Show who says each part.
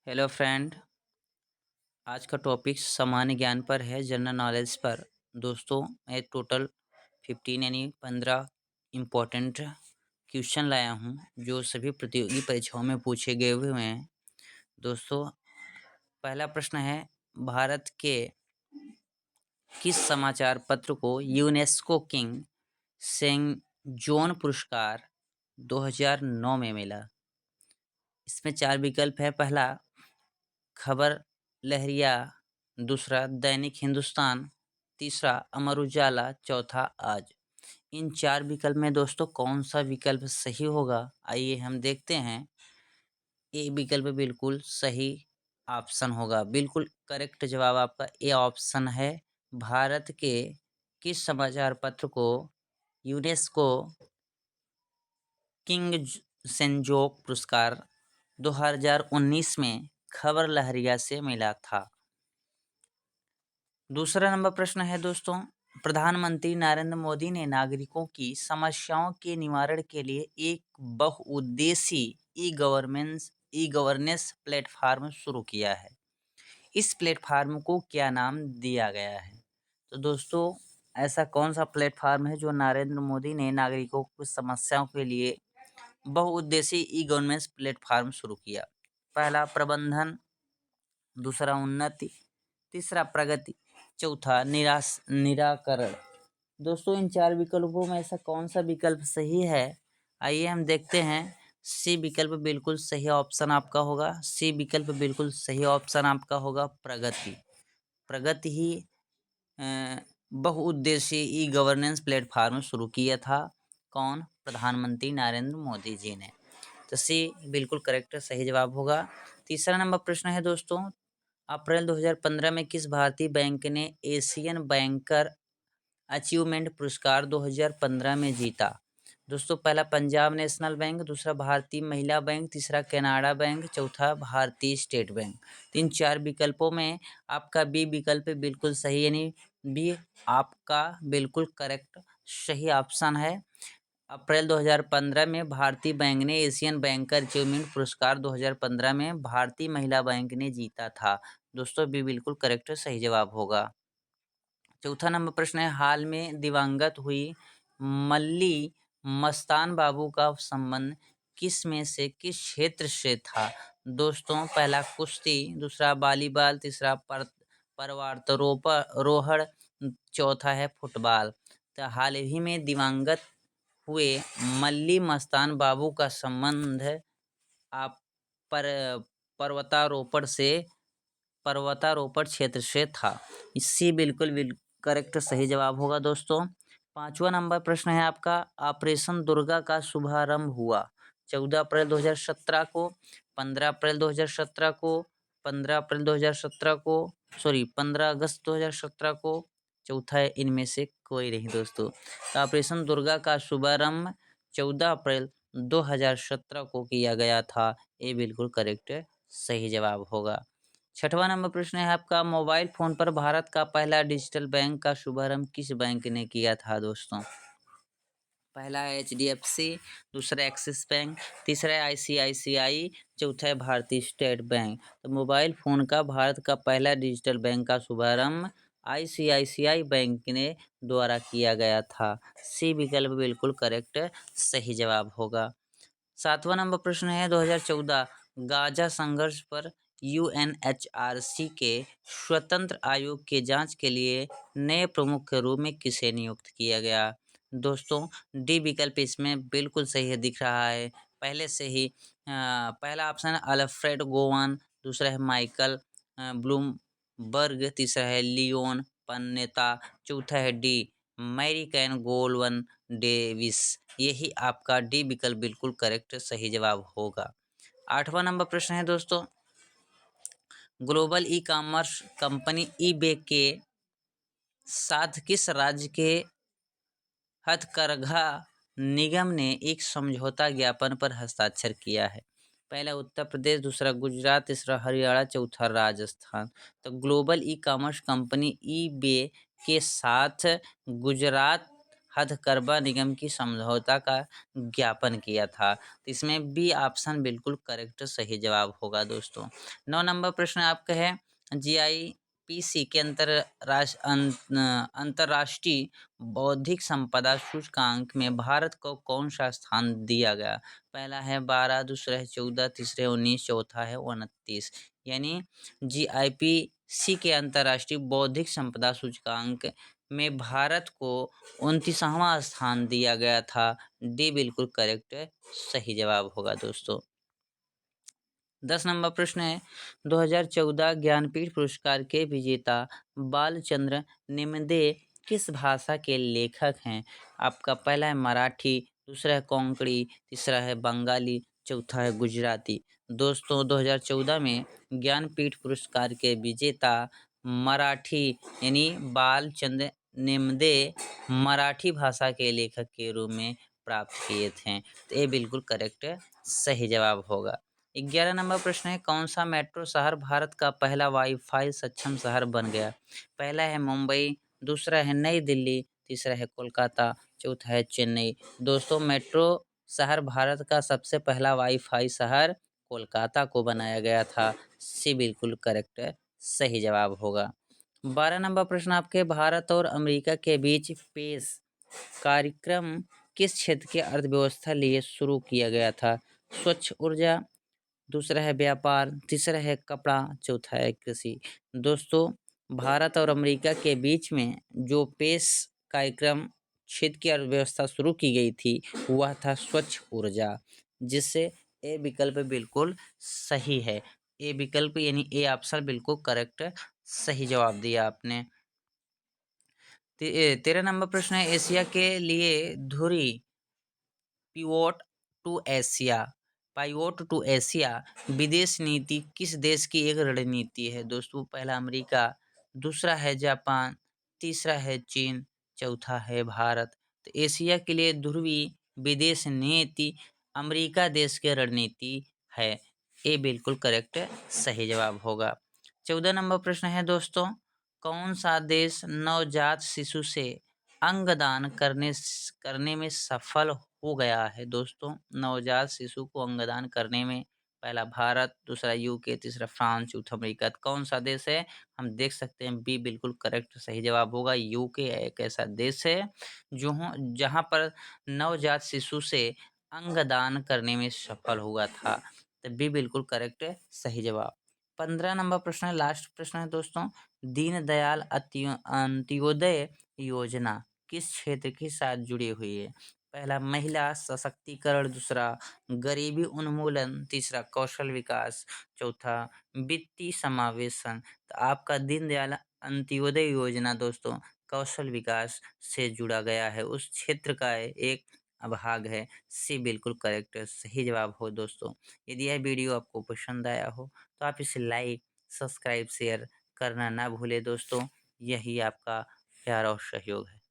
Speaker 1: Hello friend. आज का topic सामान्य ज्ञान पर है, जनरल नॉलेज पर। दोस्तों, मैं टोटल 15 यानी 15 इम्पोर्टेंट क्वेश्चन लाया हूं जो सभी प्रतियोगी परीक्षाओं में पूछे गए हुए हैं। दोस्तों, पहला प्रश्न है, भारत के किस समाचार पत्र को यूनेस्को किंग सेंजोन पुरस्कार 2009 में मिला? इसमें चार विकल्प है। पहला, खबर लहरिया। दूसरा, दैनिक हिंदुस्तान। तीसरा, अमर उजाला। चौथा, आज। इन चार विकल्प में दोस्तों कौन सा विकल्प सही होगा, आइए हम देखते हैं। ए विकल्प बिल्कुल सही ऑप्शन होगा। बिल्कुल करेक्ट जवाब आपका ए ऑप्शन है। भारत के किस समाचार पत्र को यूनेस्को किंग सेंजोक पुरस्कार 2019 में खबर लहरिया से मिला था? दूसरा नंबर प्रश्न है दोस्तों, प्रधानमंत्री नरेंद्र मोदी ने नागरिकों की समस्याओं के निवारण के लिए एक बहुउद्देशीय ई गवर्नेंस प्लेटफॉर्म शुरू किया है। इस प्लेटफॉर्म को क्या नाम दिया गया है? तो दोस्तों, ऐसा कौन सा प्लेटफॉर्म है जो नरेंद्र मोदी ने नागरिकों की समस्याओं के लिए बहुउद्देशीय ई गवर्नेंस प्लेटफॉर्म शुरू किया? पहला, प्रबंधन। दूसरा, उन्नति। तीसरा, प्रगति। चौथा, निराकरण। दोस्तों, इन चार विकल्पों में ऐसा कौन सा विकल्प सही है, आइए हम देखते हैं। सी विकल्प बिल्कुल सही ऑप्शन आपका होगा। सी विकल्प बिल्कुल सही ऑप्शन आपका होगा, प्रगति। प्रगति ही बहुउद्देशीय ई गवर्नेंस प्लेटफॉर्म शुरू किया था। कौन? प्रधानमंत्री नरेंद्र मोदी जी ने। तो सी बिल्कुल करेक्ट सही जवाब होगा। तीसरा नंबर प्रश्न है दोस्तों, अप्रैल 2015 में किस भारतीय बैंक ने एशियन बैंकर अचीवमेंट पुरस्कार 2015 में जीता? दोस्तों, पहला पंजाब नेशनल बैंक। दूसरा, भारतीय महिला बैंक। तीसरा, कनाडा बैंक। चौथा, भारतीय स्टेट बैंक। तीन चार विकल्पों में आपका बी विकल्प बिल्कुल सही, यानी बी आपका बिल्कुल करेक्ट सही ऑप्शन है। अप्रैल 2015 में भारतीय बैंक ने एशियन बैंकर अचीवमेंट पुरस्कार 2015 में भारतीय महिला बैंक ने जीता था। दोस्तों, बी बिल्कुल करेक्ट सही जवाब होगा। चौथा नंबर प्रश्न है, हाल में दिवंगत हुई मल्ली मस्तान बाबू का संबंध किस में से किस क्षेत्र से था? दोस्तों, पहला कुश्ती। दूसरा, वॉलीबॉल। तीसरा, पर्वतारोहण। चौथा है फुटबॉल। तो हाल ही में दिवंगत हुए मल्ली मस्तान बाबू का संबंध आप पर पर्वतारोपण क्षेत्र से था। इससे बिल्कुल करेक्ट सही जवाब होगा दोस्तों। पांचवा नंबर प्रश्न है आपका, ऑपरेशन दुर्गा का शुभारंभ हुआ 14 अप्रैल 2017 को, 15 अप्रैल 2017 को, 15 अप्रैल 2017 को, 15 अगस्त 2017 को। चौथा है इनमें से कोई नहीं दोस्तों। तो ऑपरेशन दुर्गा का शुभारंभ 14 अप्रैल 2017 को किया गया था। ये बिल्कुल करेक्ट सही जवाब होगा। छठवां नंबर प्रश्न है आपका, मोबाइल फोन पर भारत का पहला डिजिटल बैंक का शुभारंभ किस बैंक ने किया था दोस्तों? पहला है HDFC। दूसरा एक्सिस बैंक। तीसरा है ICICI। चौथा है भारतीय स्टेट बैंक। तो मोबाइल फोन का भारत का पहला डिजिटल बैंक का शुभारंभ ICICI बैंक ने द्वारा किया गया था। सी विकल्प बिल्कुल करेक्ट सही जवाब होगा। सातवां नंबर प्रश्न है, 2014 गाजा संघर्ष पर UNHRC के स्वतंत्र आयोग के जांच के लिए नए प्रमुख के रूप में किसे नियुक्त किया गया? दोस्तों, डी विकल्प इसमें बिल्कुल सही है, दिख रहा है पहले से ही। पहला ऑप्शन है अल्फ्रेड गोवन। दूसरा है माइकल ब्लूमबर्ग। तीसरा है लियोन पन्नेता। चौथा है डी मैरी कैन गोलवन डेविस। यही आपका डी विकल्प बिल्कुल करेक्ट सही जवाब होगा। आठवां नंबर प्रश्न है दोस्तों, global e commerce company eBay के साथ किस राज्य के हथकरघा निगम ने एक समझौता ज्ञापन पर हस्ताक्षर किया है? पहला उत्तर प्रदेश। दूसरा गुजरात। तीसरा हरियाणा। चौथा राजस्थान। तो global e commerce company eBay के साथ गुजरात, हथकरघा निगम की समझौता का ज्ञापन किया था। तो इसमें बी ऑप्शन बिल्कुल करेक्ट सही जवाब होगा दोस्तों। 9 नंबर प्रश्न आपका है जीआईपीसी के अंतर्राष्ट्रीय बौद्धिक संपदा सूचकांक में भारत को कौन सा स्थान दिया गया? पहला है 12, दूसरा है 14, तीसरा है 19, चौथा है 29। यानी जीआईपीसी के अंतर्राष्ट्रीय बौद्धिक संपदा सूचकांक में भारत को 29वां स्थान दिया गया था। डी बिल्कुल करेक्ट सही जवाब होगा दोस्तों। 10 नंबर प्रश्न है 2014 ज्ञानपीठ पुरस्कार के विजेता बालचंद्र नेमदे किस भाषा के लेखक हैं? आपका पहला है मराठी, दूसरा है कोंकणी, तीसरा है बंगाली, चौथा है गुजराती। दोस्तों 2014 में ज्ञानपीठ पुरस्कार के विजेता मराठी यानी बालचंद्र नेमदे मराठी भाषा के लेखक के रूप में प्राप्त किए थे। तो ये बिल्कुल करेक्ट सही जवाब होगा। 11 नंबर प्रश्न है कौन सा मेट्रो शहर भारत का पहला वाईफाई सक्षम शहर बन गया? पहला है मुंबई, दूसरा है नई दिल्ली, तीसरा है कोलकाता, चौथा है चेन्नई। दोस्तों मेट्रो शहर भारत का सबसे पहला वाईफाई शहर कोलकाता को बनाया गया था। सी बिल्कुल करेक्ट सही जवाब होगा। 12 नंबर प्रश्न आपके भारत और अमेरिका के बीच पेश कार्यक्रम किस क्षेत्र की अर्थव्यवस्था लिए शुरू किया गया था? स्वच्छ ऊर्जा, दूसरा है व्यापार, तीसरा है कपड़ा, चौथा है कृषि। दोस्तों भारत और अमेरिका के बीच में जो पेश कार्यक्रम क्षेत्र की अर्थव्यवस्था शुरू की गई थी वह था स्वच्छ ऊर्जा, जिससे ए विकल्प बिल्कुल सही है। ए विकल्प यानी ए ऑप्शन बिल्कुल करेक्ट सही जवाब दिया आपने। 13 नंबर प्रश्न है एशिया के लिए धुरी pivot to Asia pivot to Asia विदेश नीति किस देश की एक रणनीति है? दोस्तों पहला अमेरिका, दूसरा है जापान, तीसरा है चीन, चौथा है भारत। तो एशिया के लिए ध्रुवी विदेश नीति अमेरिका देश की रणनीति है। ये बिल्कुल करेक्ट सही जवाब होगा। 14 नंबर प्रश्न है दोस्तों कौन सा देश नवजात शिशु से अंगदान करने में सफल हो गया है? दोस्तों नवजात शिशु को अंगदान करने में पहला भारत, दूसरा यूके, तीसरा फ्रांस, चौथा अमेरिका। तो कौन सा देश है? हम देख सकते हैं बी बिल्कुल करेक्ट सही जवाब होगा। यूके एक ऐसा देश है जो जहां पर नवजात शिशु से अंगदान करने में सफल हुआ था। तो बी बिल्कुल करेक्ट सही जवाब। 15 नंबर प्रश्न है लास्ट प्रश्न है दोस्तों दीनदयाल अंत्योदय योजना किस क्षेत्र के साथ जुड़ी हुई है? पहला महिला सशक्तिकरण, दूसरा गरीबी उन्मूलन, तीसरा कौशल विकास, चौथा वित्तीय समावेशन। तो आपका दीनदयाल अंत्योदय योजना दोस्तों कौशल विकास से जुड़ा गया है, उस क्षेत्र का एक भाग है। सी बिल्कुल करेक्ट सही जवाब हो दोस्तों। यदि यह वीडियो आपको पसंद आया हो तो आप इसे लाइक, सब्सक्राइब, शेयर करना ना भूले दोस्तों। यही आपका प्यार और सहयोग है।